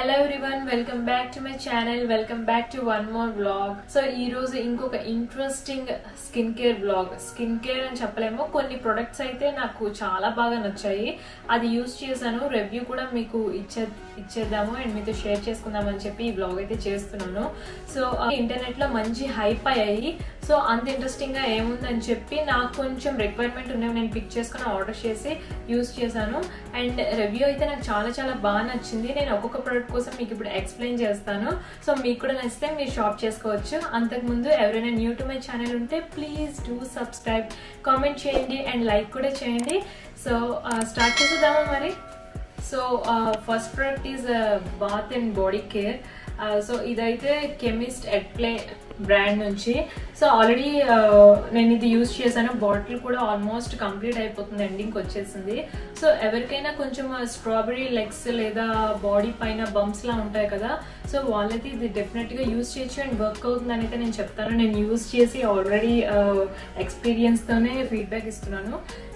Hello everyone, welcome back to my channel. Welcome back to one more vlog. So ee roju inkoka interesting skincare vlog. Skincare ani cheppalemo konni products aithe naaku chaala baga nachayi. Adi use chesanu, review kuda meeku ichchedamu and meeto share chesukundam ani cheppi ee vlog aithe chestunanu. So internet lo manchi hype ayayi. So ant interesting ga emundi ani cheppi naaku koncham requirement unnayi nenu pick cheskoni order chesi use chesanu and review aithe naaku chaala baga nachindi. Nenu okka product కోసం మీకు ఇప్పుడు explain చేస్తాను. So మీకు కూడా నచ్చితే మీరు shop చేసుకోవచ్చు. అంతకు ముందు ఎవరైనా న్యూ టు మై ఛానల్ ఉంటే ప్లీజ్ డూ సబ్స్క్రైబ్, కామెంట్ చేయండి అండ్ లైక్ కూడా చేయండి. సో స్టార్ట్ చేద్దామా మరి. So first product is bath and body care. So ఇదైతే కెమిస్ట్ ఎట్ ప్లే బ్రాండ్ నుంచి. సో ఆల్రెడీ నేను ఇది యూజ్ చేశాను. బాటిల్ కూడా ఆల్మోస్ట్ కంప్లీట్ అయిపోతుంది, ఎండింగ్కి వచ్చేసింది. సో ఎవరికైనా కొంచెం స్ట్రాబెరీ లెగ్స్ లేదా బాడీ పైన బంప్స్ లా ఉంటాయి కదా, సో వాళ్ళైతే ఇది డెఫినెట్గా యూజ్ చేయొచ్చు అండ్ వర్క్ అవుతుంది అని అయితే నేను చెప్తాను. నేను యూజ్ చేసి ఆల్రెడీ ఎక్స్పీరియన్స్తోనే ఫీడ్బ్యాక్ ఇస్తున్నాను.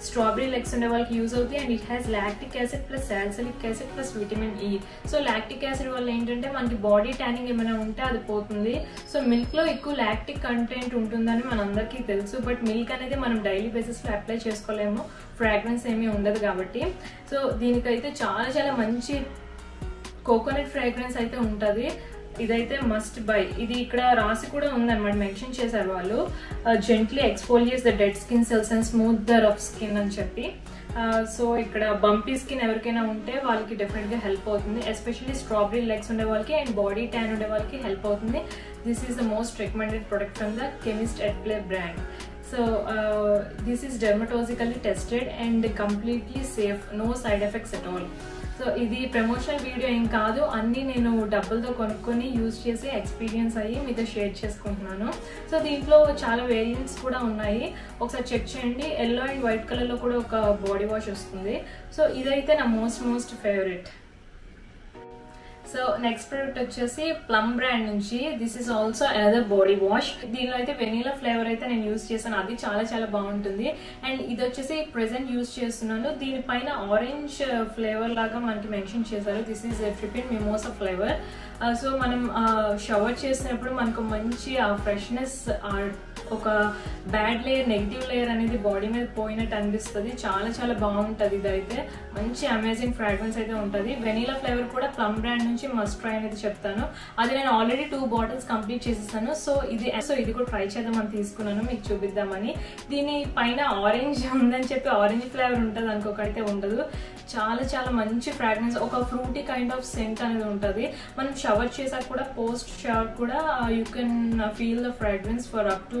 స్ట్రాబెరీ లెగ్స్ ఉండే వాళ్ళకి యూజ్ అవుతుంది and it has lactic acid plus salicylic acid plus vitamin E. So lactic acid వల్ల ఏంటంటే మనకి బాడీ ట్యానింగ్ ఏమైనా ఉంటే అది పోతుంది. సో మిల్క్ లో ఎక్కువ లాక్టిక్ కంటెంట్ ఉంటుందని మనందరికీ తెలుసు, బట్ మిల్క్ అనేది మనం డైలీ బేసిస్ లో అప్లై చేసుకోలేము, ఫ్రాగ్రెన్స్ ఏమీ ఉండదు కాబట్టి. సో దీనికైతే చాలా మంచి కోకోనట్ ఫ్రాగ్రెన్స్ అయితే ఉంటుంది. ఇదైతే మస్ట్ బై. ఇది ఇక్కడ రాసి కూడా ఉందన్నమాట, మెన్షన్ చేశారు వాళ్ళు. Gently exfoliates the dead skin cells and smooth the rough skin అని చెప్పి. సో ఇక్కడ బంపీ స్కిన్ ఎవరికైనా ఉంటే వాళ్ళకి డెఫినెట్ గా హెల్ప్ అవుతుంది. ఎస్పెషల్లీ స్ట్రాబెరీ లెగ్స్ ఉండే వాళ్ళకి అండ్ బాడీ ట్యాన్ ఉండే వాళ్ళకి హెల్ప్ అవుతుంది. This is the most recommended product from the chemist at play brand. So this is dermatologically tested and completely safe, no side effects at all. So ఇది promotional video ఏం కాదు, అన్నీ నేను డబ్బులతో కొనుక్కొని యూజ్ చేసి ఎక్స్పీరియన్స్ అయ్యి మీతో షేర్ చేసుకుంటున్నాను. సో దీంట్లో చాలా వేరియంట్స్ కూడా ఉన్నాయి, ఒకసారి చెక్ చేయండి. ఎల్లో అండ్ వైట్ కలర్లో కూడా ఒక బాడీ వాష్ వస్తుంది. సో ఇదైతే నా most favourite. So next product వచ్చేసి ప్లమ్ బ్రాండ్ నుంచి. This is also another body wash. దీనిలో అయితే వెనీలా ఫ్లేవర్ అయితే నేను యూజ్ చేశాను, అది చాలా బాగుంటుంది. అండ్ ఇది వచ్చేసి ప్రెసెంట్ యూజ్ చేస్తున్నాను. దీనిపైన ఆరెంజ్ ఫ్లేవర్ లాగా మనకి మెన్షన్ చేశారు. This is trippin mimosa flavour. So మనం షవర్ చేసినప్పుడు మనకు మంచి ఆ ఫ్రెష్నెస్, ఒక బ్యాడ్ లేయర్, నెగిటివ్ లేయర్ అనేది బాడీ మీద పోయినట్టు అనిపిస్తుంది. చాలా బాగుంటుంది. ఇదైతే మంచి అమేజింగ్ ఫ్రాగ్రెన్స్ అయితే ఉంటుంది. వెనీలా ఫ్లేవర్ కూడా ప్లమ్ బ్రాండ్ నుంచి మస్ట్ ట్రై అనేది చెప్తాను. అది నేను ఆల్రెడీ 2 బాటిల్స్ కంప్లీట్ చేసేసాను. సో ఇది కూడా ట్రై చేద్దామని తీసుకున్నాను, మీకు చూపిద్దామని. దీని పైన ఆరెంజ్ ఉందని చెప్పి ఆరెంజ్ ఫ్లేవర్ ఉంటుంది అనుకోకైతే ఉండదు. చాలా మంచి ఫ్రాగ్రెన్స్, ఒక ఫ్రూటీ కైండ్ ఆఫ్ సెంట్ అనేది ఉంటుంది. మనం షవర్ చేసాక కూడా, పోస్ట్ షవర్ కూడా you can feel the fragrance for up to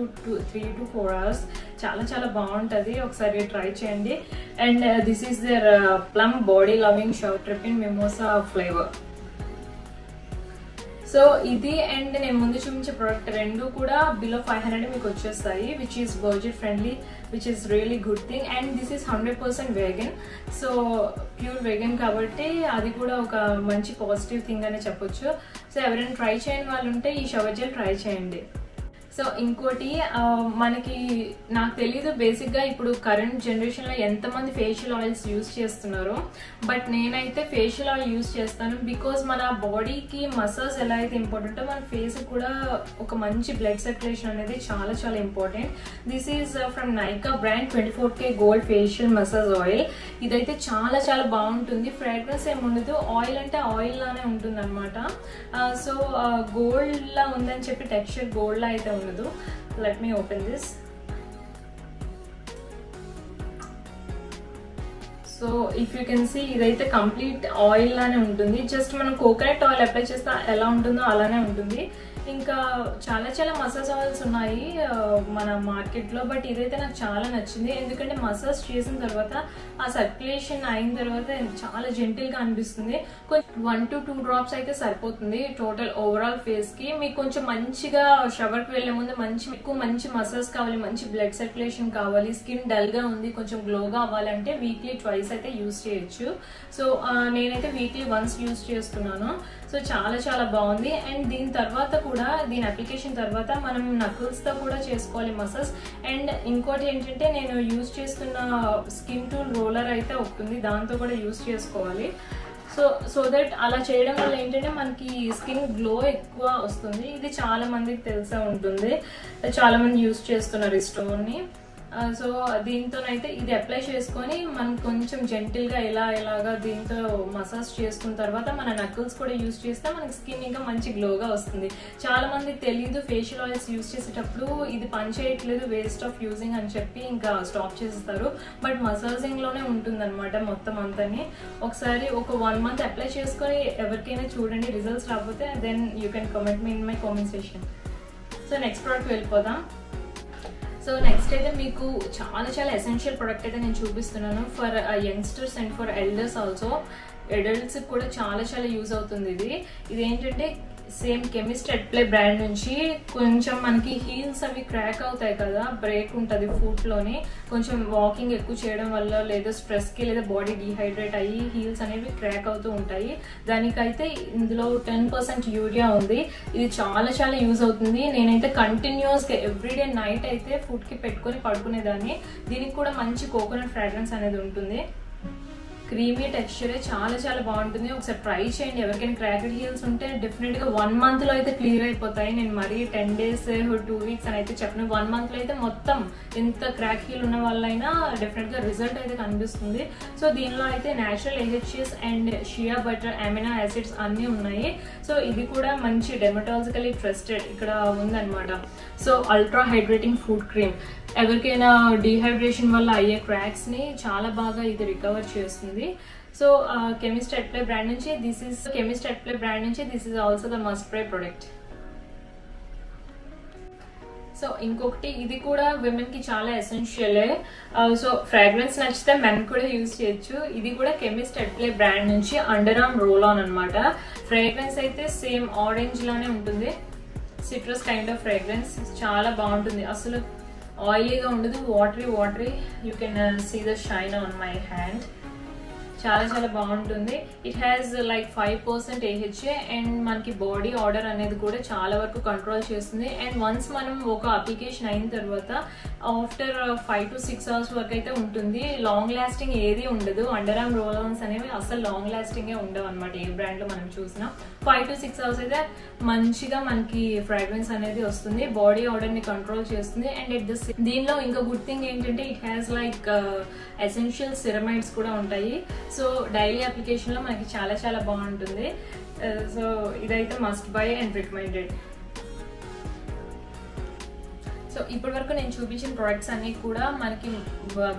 3 to 4 hours. చాలా బాగుంటుంది, ఒకసారి ట్రై చేయండి. And this is the plum body loving shower trippin mimosa flavour. So ఇది అండ్ నేను ముందు చూపించే ప్రోడక్ట్ రెండు కూడా బిలో 500 మీకు వచ్చేస్తాయి, which is budget friendly, which is really good thing. And this is 100% vegan. So pure vegan కాబట్టి అది కూడా ఒక మంచి పాజిటివ్ థింగ్ అనే చెప్పొచ్చు. సో ఎవరైనా ట్రై చేయని వాళ్ళు ఉంటే ఈ షవర్ జెల్ ట్రై చేయండి. సో ఇంకోటి నాకు తెలీదు బేసిక్గా ఇప్పుడు కరెంట్ జనరేషన్లో ఎంతమంది ఫేషియల్ ఆయిల్స్ యూజ్ చేస్తున్నారు, బట్ నేనైతే ఫేషియల్ ఆయిల్ యూజ్ చేస్తాను. బికాజ్ మన బాడీకి మసాజ్ ఎలా అయితే ఇంపార్టెంటో మన ఫేస్ కూడా ఒక మంచి బ్లడ్ సర్క్యులేషన్ అనేది చాలా important. This is from Nykaa brand 24K gold facial massage oil. ఇదైతే చాలా బాగుంటుంది. ఫ్రాగ్రెన్స్ ఏముండదు, ఆయిల్ అంటే ఆయిల్ లానే ఉంటుంది అనమాట. సో గోల్డ్ లా ఉందని చెప్పి టెక్స్చర్ గోల్డ్ లా అయితే ఉండదు. Let me open this. So if you can see ఇదైతే కంప్లీట్ ఆయిల్ లానే ఉంటుంది. జస్ట్ మనం కోకోనట్ ఆయిల్ అప్లై చేస్తే ఎలా ఉంటుందో అలానే ఉంటుంది. ఇంకా చాలా మసాజ్ ఆయిల్స్ ఉన్నాయి మన మార్కెట్లో, బట్ ఇదైతే నాకు చాలా నచ్చింది. ఎందుకంటే మసాజ్ చేసిన తర్వాత ఆ సర్క్యులేషన్ అయిన తర్వాత చాలా జెంటిల్గా అనిపిస్తుంది. కొంచెం 1 to 2 drops అయితే సరిపోతుంది టోటల్ ఓవరాల్ ఫేస్కి. మీకు కొంచెం మంచిగా షవర్కి వెళ్లే ముందు మంచి మసాజ్ కావాలి, మంచి బ్లడ్ సర్క్యులేషన్ కావాలి, స్కిన్ డల్గా ఉంది కొంచెం గ్లోగా అవ్వాలంటే వీక్లీ 2 అయితే యూజ్ చేయొచ్చు. సో నేనైతే వీక్లీ 1 యూజ్ చేస్తున్నాను. సో చాలా బాగుంది. అండ్ దీని తర్వాత కూడా, దీని అప్లికేషన్ తర్వాత మనం నకుల్స్ తో కూడా చేసుకోవాలి మసాజ్. అండ్ ఇంకోటి ఏంటంటే నేను యూజ్ చేస్తున్న స్కిన్ టూల్ రోలర్ అయితే ఒకటి ఉంది, దాంతో కూడా యూజ్ చేసుకోవాలి. సో దట్ అలా చేయడం వల్ల ఏంటంటే మనకి స్కిన్ గ్లో ఎక్కువ వస్తుంది. ఇది చాలా మందికి తెలిసే ఉంటుంది, చాలా మంది యూజ్ చేస్తున్నారు ఈ స్టోన్ని. సో దీంతోనైతే ఇది అప్లై చేసుకొని మనం కొంచెం జెంటిల్గా ఇలాగా దీంతో మసాజ్ చేసుకున్న తర్వాత మన నకిల్స్ కూడా యూజ్ చేస్తే మనకి స్కిన్ ఇంకా మంచి గ్లోగా వస్తుంది. చాలా మందికి తెలియదు ఫేషియల్ ఆయిల్స్ యూజ్ చేసేటప్పుడు ఇది పని చేయట్లేదు, వేస్ట్ ఆఫ్ యూజింగ్ అని చెప్పి ఇంకా స్టాప్ చేసేస్తారు. బట్ మసాజింగ్లోనే ఉంటుంది అనమాట మొత్తం అంతని. ఒకసారి ఒక 1 month అప్లై చేసుకొని ఎవరికైనా చూడండి, రిజల్ట్స్ రాకపోతే then you can comment me in my comment section. So next product వెళ్ళిపోదాం. సో నెక్స్ట్ అయితే మీకు చాలా ఎసెన్షియల్ ప్రోడక్ట్ అయితే నేను చూపిస్తున్నాను for youngsters and for elders also. Adults కూడా చాలా యూజ్ అవుతుంది ఇది ఏంటంటే సేమ్ కెమిస్ట్ అట్ప్లే బ్రాండ్ నుంచి కొంచెం మనకి హీల్స్ అవి క్రాక్ అవుతాయి కదా, బ్రేక్ ఉంటుంది ఫుట్లోని, కొంచెం వాకింగ్ ఎక్కువ చేయడం వల్ల లేదా స్ట్రెస్కి లేదా బాడీ డీహైడ్రేట్ అయ్యి హీల్స్ అనేవి క్రాక్ అవుతూ ఉంటాయి. దానికైతే ఇందులో 10% యూరియా ఉంది. ఇది చాలా యూజ్ అవుతుంది. నేనైతే కంటిన్యూస్గా ఎవ్రీడే నైట్ అయితే ఫుడ్కి పెట్టుకొని పడుకునేదాన్ని. దీనికి కూడా మంచి కోకోనట్ ఫ్రాగ్రెన్స్ అనేది ఉంటుంది. క్రీమీ టెక్స్చర్ చాలా బాగుంటుంది. ఒకసారి ట్రై చేయండి. ఎవరికైనా క్రాక్డ్ హీల్స్ ఉంటే డెఫినెట్గా 1 monthలో అయితే క్లియర్ అయిపోతాయి. నేను మరీ 10 days 2 weeks అని అయితే చెప్పను. 1 monthలో అయితే మొత్తం ఎంత క్రాక్ హీల్ ఉన్న వాళ్ళైనా డెఫినెట్గా రిజల్ట్ అయితే కనిపిస్తుంది. సో దీనిలో అయితే natural AHAs and shea butter, amino acids అన్నీ ఉన్నాయి. సో ఇది కూడా మంచి డెర్మటాలజికలీ ట్రస్టెడ్ ఇక్కడ ఉందన్నమాట. So ultra hydrating food cream, ఎవరికైనా డీహైడ్రేషన్ వల్ల అయ్యే క్రాక్స్ని చాలా బాగా ఇది రికవర్ చేస్తుంది. సో కెమిస్ట్ అట్ప్లే బ్రాండ్ నుంచి this is also the must try product. So ఇంకొకటి ఇది కూడా విమెన్ కి చాలా ఎసెన్షియలే. సో ఫ్రాగ్రెన్స్ నచ్చితే మెన్ కూడా యూజ్ చేయొచ్చు. ఇది కూడా కెమిస్ట్ అట్ప్లే బ్రాండ్ నుంచి అండర్ ఆర్మ్ రోల్ ఆన్ అనమాట. ఫ్రాగ్రెన్స్ అయితే సేమ్ ఆరెంజ్ లానే ఉంటుంది, సిట్రస్ కైండ్ ఆఫ్ ఫ్రాగ్రెన్స్. చాలా బాగుంటుంది, అసలు ఆయిలీగా ఉండదు, watery. You can see the shine on my hand. చాలా బాగుంటుంది. It has like 5% AHA and మనకి బాడీ ఆర్డర్ అనేది కూడా చాలా వరకు కంట్రోల్ చేస్తుంది. అండ్ వన్స్ మనం ఒక అప్లికేషన్ అయిన తర్వాత ఆఫ్టర్ 5 to 6 hours వరకు అయితే ఉంటుంది. లాంగ్ లాస్టింగ్ ఏది ఉండదు. అండర్ ఆర్మ్ రోల్ ఆన్స్ అనేవి అసలు లాంగ్ లాస్టింగే ఉండవు అనమాట ఏ బ్రాండ్ లో మనం చూసినా. 5 to 6 hours అయితే మంచిగా మనకి ఫ్రాగ్రెన్స్ అనేది వస్తుంది, బాడీ ఆర్డర్ ని కంట్రోల్ చేస్తుంది. అండ్ దీనిలో ఇంకా గుడ్ థింగ్ ఏంటంటే ఇట్ హ్యాస్ లైక్ ఎసెన్షియల్ సిరమైడ్స్ కూడా ఉంటాయి. సో డైలీ అప్లికేషన్ లో మనకి చాలా బాగుంటుంది. సో ఇదైతే must by and recommended. So ఇప్పటి వరకు నేను చూపించిన ప్రొడక్ట్స్ అన్ని కూడా మనకి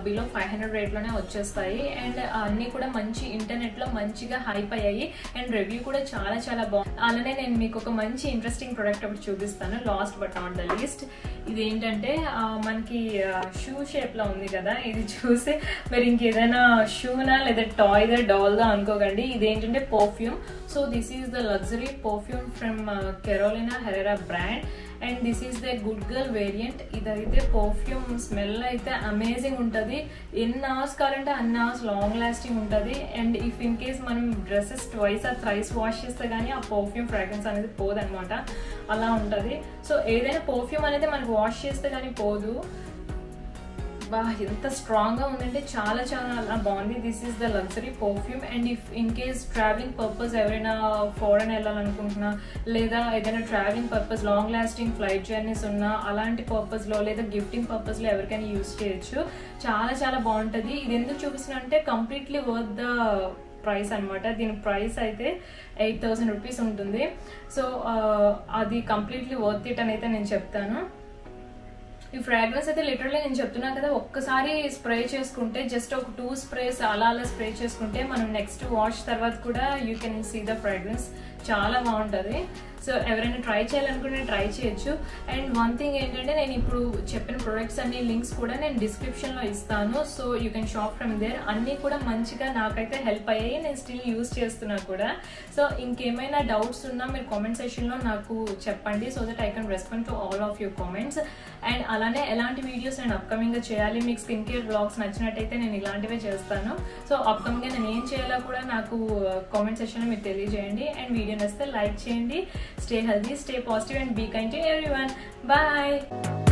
బిలో 500 రేట్లోనే వచ్చేస్తాయి. అండ్ అన్ని కూడా మంచి ఇంటర్నెట్ లో మంచిగా హైప్ అయ్యాయి అండ్ రివ్యూ కూడా చాలా బాగుంది. అలానే నేను మీకు ఒక మంచి ఇంట్రెస్టింగ్ ప్రొడక్ట్ ఒకటి చూపిస్తాను last but not the least. ఇది ఏంటంటే మనకి షూ షేప్ లో ఉంది కదా, ఇది చూసి మరి ఇంకేదైనా షూనా లేదా టాయ్దా డాల్దా అనుకోకండి. ఇదేంటంటే perfume. So this is the luxury perfume from Carolina Herrera brand and this is the good girl variant. ఇదైతే పర్ఫ్యూమ్ స్మెల్ అయితే అమేజింగ్ ఉంటుంది. ఎన్ని అవర్స్ కావాలంటే అన్ని అవర్స్ లాంగ్ లాస్టింగ్ ఉంటుంది. అండ్ ఇఫ్ ఇన్ కేస్ మనం dresses twice or thrice wash చేస్తే కానీ ఆ పర్ఫ్యూమ్ ఫ్రాగ్రెన్స్ అనేది పోదనమాట, అలా ఉంటుంది. సో ఏదైనా పర్ఫ్యూమ్ అనేది మనకు వాష్ చేస్తే కానీ పోదు. బా ఎంత స్ట్రాంగ్గా ఉందంటే చాలా బాగుంది. This is the luxury perfume. And if in case travelling purpose ఎవరైనా ఫారెన్ వెళ్ళాలనుకుంటున్నా లేదా ఏదైనా travelling purpose long lasting flight journeys ఉన్నా అలాంటి పర్పస్లో లేదా గిఫ్టింగ్ పర్పస్లో ఎవరికైనా యూజ్ చేయొచ్చు. చాలా బాగుంటుంది. ఇది ఎందుకు చూపిస్తున్నా అంటే కంప్లీట్లీ వర్త్ ద ప్రైస్ అనమాట. దీని ప్రైస్ అయితే 8000 రూపీస్ ఉంటుంది. సో అది కంప్లీట్లీ వర్త్ ఇట్ అని అయితే నేను చెప్తాను. ఈ ఫ్రాగ్రెన్స్ అయితే లిటరల్లీ నేను చెప్తున్నా కదా, ఒక్కసారి స్ప్రే చేసుకుంటే జస్ట్ ఒక 2 sprays అలా స్ప్రే చేసుకుంటే మనం నెక్స్ట్ వాష్ తర్వాత కూడా you can see the fragrance. చాలా బాగుంటుంది. సో ఎవరైనా ట్రై చేయాలనుకుంటే ట్రై చేయొచ్చు. అండ్ వన్ థింగ్ ఏంటంటే నేను ఇప్పుడు చెప్పిన ప్రొడక్ట్స్ అన్ని లింక్స్ కూడా నేను డిస్క్రిప్షన్లో ఇస్తాను. So you can shop from there. అన్నీ కూడా మంచిగా నాకైతే హెల్ప్ అయ్యాయి, నేను స్టిల్ యూజ్ చేస్తున్నా కూడా. సో ఇంకేమైనా డౌట్స్ ఉన్నా మీరు కామెంట్ సెక్షన్లో నాకు చెప్పండి so that I can respond to all of your comments. And అలానే ఎలాంటి వీడియోస్ నేను అప్కమింగ్గా చేయాలి, మీకు స్కిన్ కేర్ బ్లాగ్స్ నచ్చినట్టయితే నేను ఇలాంటివే చేస్తాను. సో అప్కమింగ్గా నేను ఏం చేయాలో కూడా నాకు కామెంట్ సెక్షన్లో మీరు తెలియజేయండి. అండ్ వీడియో నచ్చితే లైక్ చేయండి. Stay healthy, stay positive and be kind to everyone. Bye.